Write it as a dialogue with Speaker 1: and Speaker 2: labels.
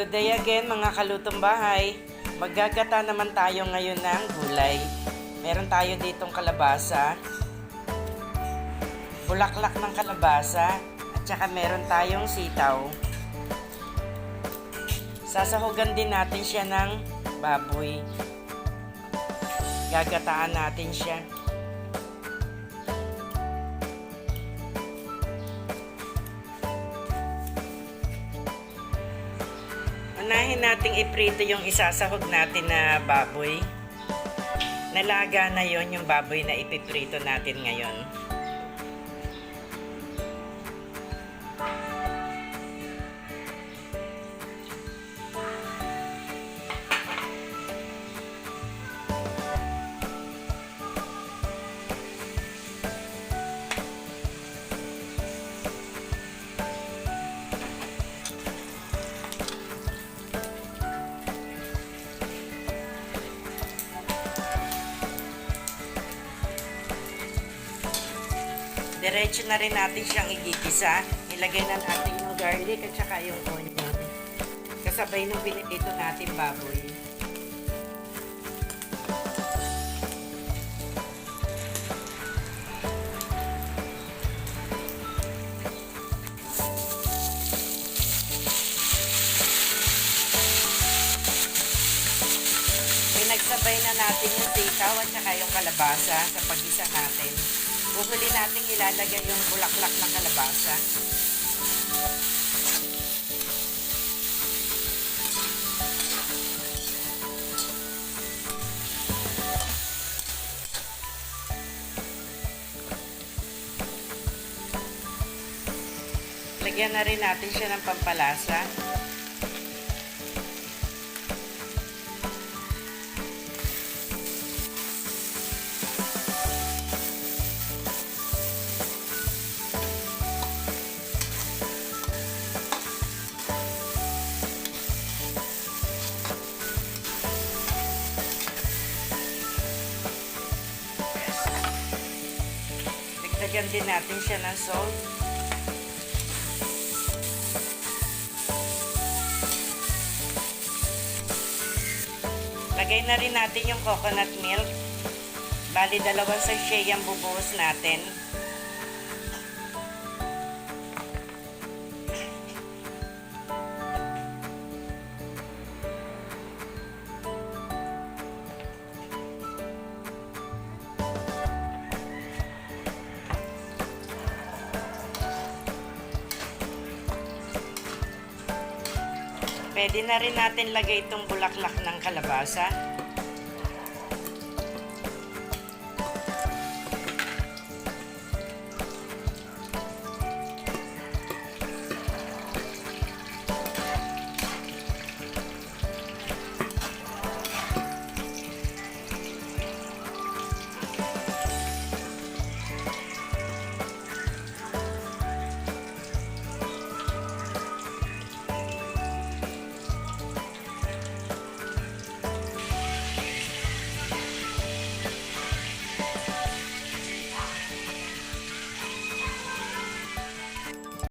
Speaker 1: Good day again mga kalutong bahay. Maggagata naman tayo ngayon ng gulay. Meron tayo ditong kalabasa, bulaklak ng kalabasa, at saka meron tayong sitaw. Sasahugan din natin siya ng baboy. Gagataan natin siya. Unahin nating iprito yung isasahog natin na baboy. Nalaga na yon yung baboy na ipiprito natin ngayon. Diretso na rin natin siyang igigisa. Ilagay na natin yung garlic at saka yung onion. Kasabay nung pinipito natin baboy. Pinagsabay na natin yung sitaw at saka yung kalabasa sa paggisa natin. Huli natin ilalagay yung bulaklak ng kalabasa. Lagyan na rin natin siya ng pampalasa. Lagyan din natin siya ng salt. Lagay na rin natin yung coconut milk. Bali, 2 sachet yung bubuhos natin. Pwede na rin natin lagay itong bulaklak ng kalabasa.